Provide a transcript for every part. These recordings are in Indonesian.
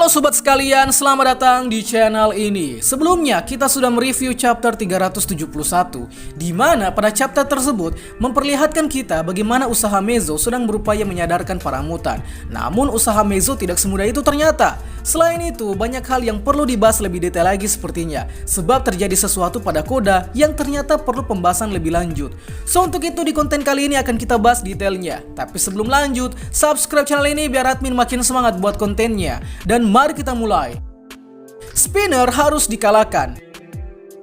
Halo sobat sekalian, selamat datang di channel ini. Sebelumnya kita sudah mereview chapter 371, di mana pada chapter tersebut memperlihatkan kita bagaimana usaha Mezo sedang berupaya menyadarkan para mutan. Namun usaha Mezo tidak semudah itu ternyata. Selain itu, banyak hal yang perlu dibahas lebih detail lagi sepertinya, sebab terjadi sesuatu pada Koda yang ternyata perlu pembahasan lebih lanjut. So untuk itu di konten kali ini akan kita bahas detailnya. Tapi sebelum lanjut, subscribe channel ini biar admin makin semangat buat kontennya. Dan mari kita mulai. Spinner harus dikalahkan.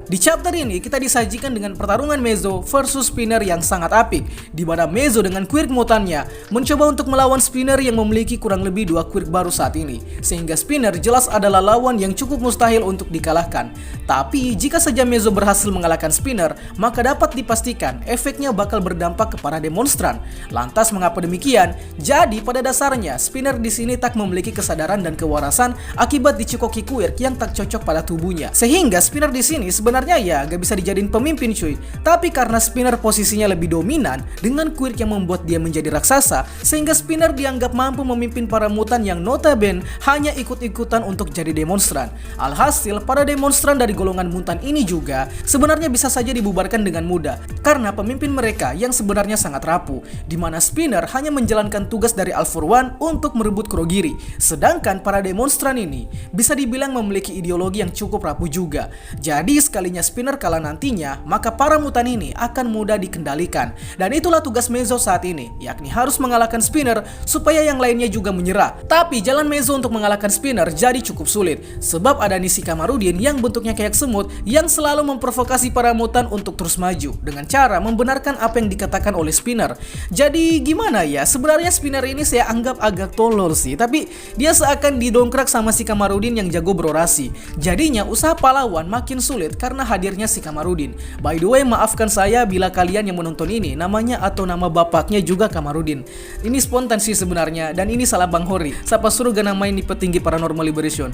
Di chapter ini kita disajikan dengan pertarungan Mezo versus Spinner yang sangat apik, di mana Mezo dengan quirk mutannya mencoba untuk melawan Spinner yang memiliki kurang lebih 2 quirk baru saat ini, sehingga Spinner jelas adalah lawan yang cukup mustahil untuk dikalahkan. Tapi jika saja Mezo berhasil mengalahkan Spinner, maka dapat dipastikan efeknya bakal berdampak kepada demonstran. Lantas mengapa demikian? Jadi pada dasarnya Spinner di sini tak memiliki kesadaran dan kewarasan akibat dicekoki quirk yang tak cocok pada tubuhnya, sehingga Spinner di sini sebenarnya ya gak bisa dijadiin pemimpin cuy. Tapi karena Spinner posisinya lebih dominan dengan quirk yang membuat dia menjadi raksasa, sehingga Spinner dianggap mampu memimpin para mutan yang notabene hanya ikut-ikutan untuk jadi demonstran. Alhasil para demonstran dari golongan mutan ini juga sebenarnya bisa saja dibubarkan dengan mudah karena pemimpin mereka yang sebenarnya sangat rapuh, di mana Spinner hanya menjalankan tugas dari All For One untuk merebut Kurogiri. Sedangkan para demonstran ini bisa dibilang memiliki ideologi yang cukup rapuh juga. Jadi sekalinya Spinner kalah nantinya, maka para mutan ini akan mudah dikendalikan. Dan itulah tugas Mezo saat ini, yakni harus mengalahkan Spinner supaya yang lainnya juga menyerah. Tapi jalan Mezo untuk mengalahkan Spinner jadi cukup sulit, sebab ada Nishi Kamarudin yang bentuknya kayak semut yang selalu memprovokasi para mutan untuk terus maju dengan cara membenarkan apa yang dikatakan oleh Spinner. Jadi gimana ya, sebenarnya Spinner ini saya anggap agak tolol sih, tapi dia seakan didongkrak sama si Kamarudin yang jago berorasi. Jadinya usaha pahlawan makin sulit karena hadirnya si Kamarudin. By the way, maafkan saya bila kalian yang menonton ini namanya atau nama bapaknya juga Kamarudin. Ini spontan sih sebenarnya, dan ini salah Bang Hori. Siapa suruh gak namain di petinggi Paranormal Liberation.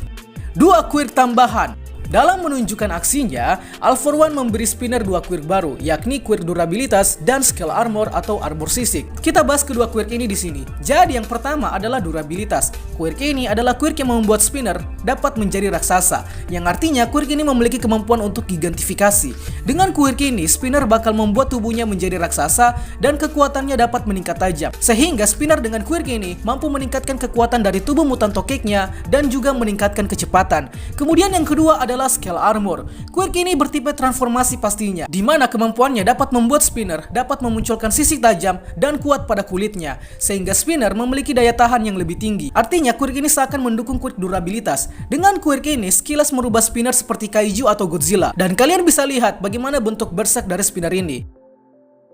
2 quirk tambahan. Dalam menunjukkan aksinya, All For One memberi Spinner 2 quirk baru, yakni quirk durabilitas dan skill armor atau armor sisik. Kita bahas kedua quirk ini di sini. Jadi yang pertama adalah durabilitas. Quirk ini adalah quirk yang membuat Spinner dapat menjadi raksasa, yang artinya quirk ini memiliki kemampuan untuk gigantifikasi. Dengan quirk ini, Spinner bakal membuat tubuhnya menjadi raksasa dan kekuatannya dapat meningkat tajam. Sehingga Spinner dengan quirk ini mampu meningkatkan kekuatan dari tubuh mutan tokeknya dan juga meningkatkan kecepatan. Kemudian yang kedua adalah skill armor. Quirk ini bertipe transformasi pastinya, di mana kemampuannya dapat membuat Spinner dapat memunculkan sisik tajam dan kuat pada kulitnya, sehingga Spinner memiliki daya tahan yang lebih tinggi. Artinya quirk ini seakan mendukung quirk durabilitas. Dengan quirk ini, sekilas merubah Spinner seperti Kaiju atau Godzilla, dan kalian bisa lihat bagaimana bentuk berserk dari Spinner ini.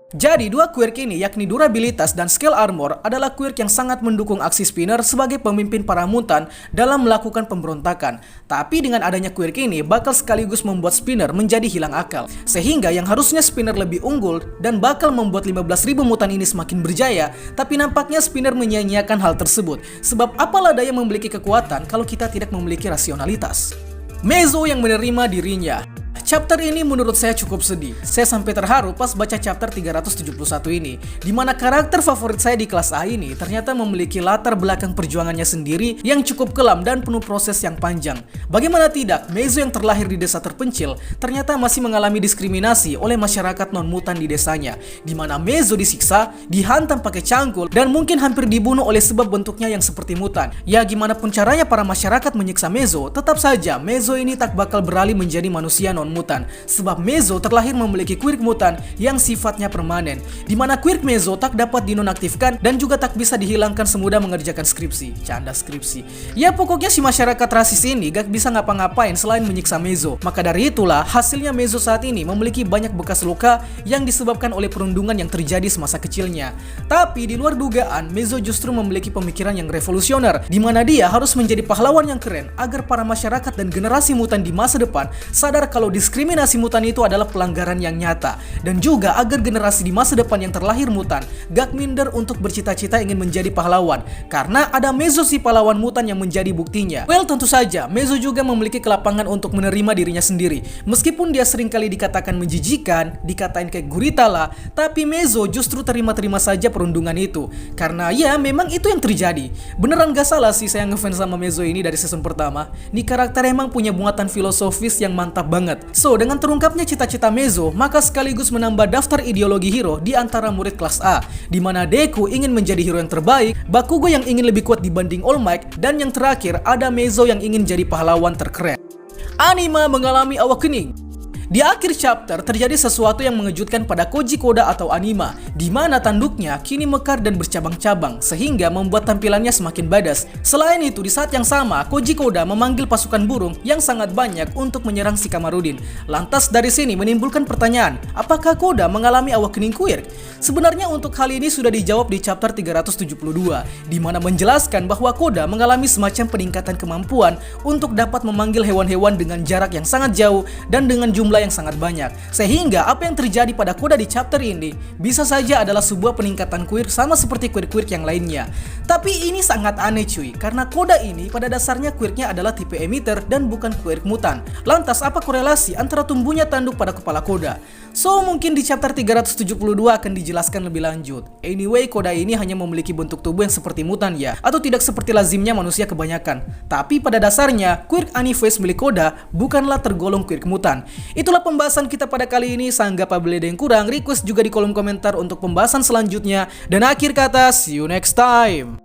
Jadi 2 quirk ini, yakni durabilitas dan skill armor, adalah quirk yang sangat mendukung aksi Spinner sebagai pemimpin para mutan dalam melakukan pemberontakan. Tapi dengan adanya quirk ini bakal sekaligus membuat Spinner menjadi hilang akal, sehingga yang harusnya Spinner lebih unggul dan bakal membuat 15.000 mutan ini semakin berjaya, tapi nampaknya Spinner menyia-nyiakan hal tersebut. Sebab apalah daya memiliki kekuatan kalau kita tidak memiliki rasionalitas. Mezo yang menerima dirinya. Chapter ini menurut saya cukup sedih. Saya sampai terharu pas baca chapter 371 ini, di mana karakter favorit saya di kelas A ini ternyata memiliki latar belakang perjuangannya sendiri yang cukup kelam dan penuh proses yang panjang. Bagaimana tidak, Mezo yang terlahir di desa terpencil ternyata masih mengalami diskriminasi oleh masyarakat non-mutan di desanya, di mana Mezo disiksa, dihantam pakai cangkul, dan mungkin hampir dibunuh oleh sebab bentuknya yang seperti mutan. Ya gimana pun caranya para masyarakat menyiksa Mezo, tetap saja Mezo ini tak bakal beralih menjadi manusia non-mutan. Sebab Mezo terlahir memiliki quirk mutan yang sifatnya permanen, di mana quirk Mezo tak dapat dinonaktifkan dan juga tak bisa dihilangkan semudah mengerjakan skripsi. Canda skripsi. Ya pokoknya si masyarakat rasis ini gak bisa ngapa-ngapain selain menyiksa Mezo. Maka dari itulah hasilnya Mezo saat ini memiliki banyak bekas luka yang disebabkan oleh perundungan yang terjadi semasa kecilnya. Tapi di luar dugaan, Mezo justru memiliki pemikiran yang revolusioner, di mana dia harus menjadi pahlawan yang keren agar para masyarakat dan generasi mutan di masa depan sadar kalau diskriminasi mutan itu adalah pelanggaran yang nyata, dan juga agar generasi di masa depan yang terlahir mutan gak minder untuk bercita-cita ingin menjadi pahlawan, karena ada Mezo si pahlawan mutan yang menjadi buktinya. Well, tentu saja Mezo juga memiliki kelapangan untuk menerima dirinya sendiri. Meskipun dia seringkali dikatakan menjijikan, dikatain kayak gurita lah, tapi Mezo justru terima-terima saja perundungan itu, karena ya memang itu yang terjadi. Beneran gak salah sih saya ngefans sama Mezo ini dari season pertama. Nih karakter emang punya muatan filosofis yang mantap banget. So, dengan terungkapnya cita-cita Mezo, maka sekaligus menambah daftar ideologi hero di antara murid kelas A, di mana Deku ingin menjadi hero yang terbaik, Bakugo yang ingin lebih kuat dibanding All Might, dan yang terakhir ada Mezo yang ingin jadi pahlawan terkeren. Anima mengalami awakening. Di akhir chapter terjadi sesuatu yang mengejutkan pada Koji Koda atau Anima, di mana tanduknya kini mekar dan bercabang-cabang sehingga membuat tampilannya semakin badass. Selain itu, di saat yang sama Koji Koda memanggil pasukan burung yang sangat banyak untuk menyerang si Kamarudin. Lantas dari sini menimbulkan pertanyaan, apakah Koda mengalami awakening quirk? Sebenarnya untuk hal ini sudah dijawab di chapter 372, di mana menjelaskan bahwa Koda mengalami semacam peningkatan kemampuan untuk dapat memanggil hewan-hewan dengan jarak yang sangat jauh dan dengan jumlah yang sangat banyak, sehingga apa yang terjadi pada Koda di chapter ini bisa saja adalah sebuah peningkatan quirk sama seperti quirk-quirk yang lainnya. Tapi ini sangat aneh cuy, karena Koda ini pada dasarnya quirknya adalah tipe emitter dan bukan quirk mutan. Lantas apa korelasi antara tumbuhnya tanduk pada kepala Koda? So mungkin di chapter 372 akan dijelaskan lebih lanjut. Anyway, Koda ini hanya memiliki bentuk tubuh yang seperti mutan ya, atau tidak seperti lazimnya manusia kebanyakan. Tapi pada dasarnya quirk Aniface milik Koda bukanlah tergolong quirk mutan. Itulah pembahasan kita pada kali ini. Sanggap apabila ada yang kurang, request juga di kolom komentar untuk pembahasan selanjutnya. Dan akhir kata, see you next time.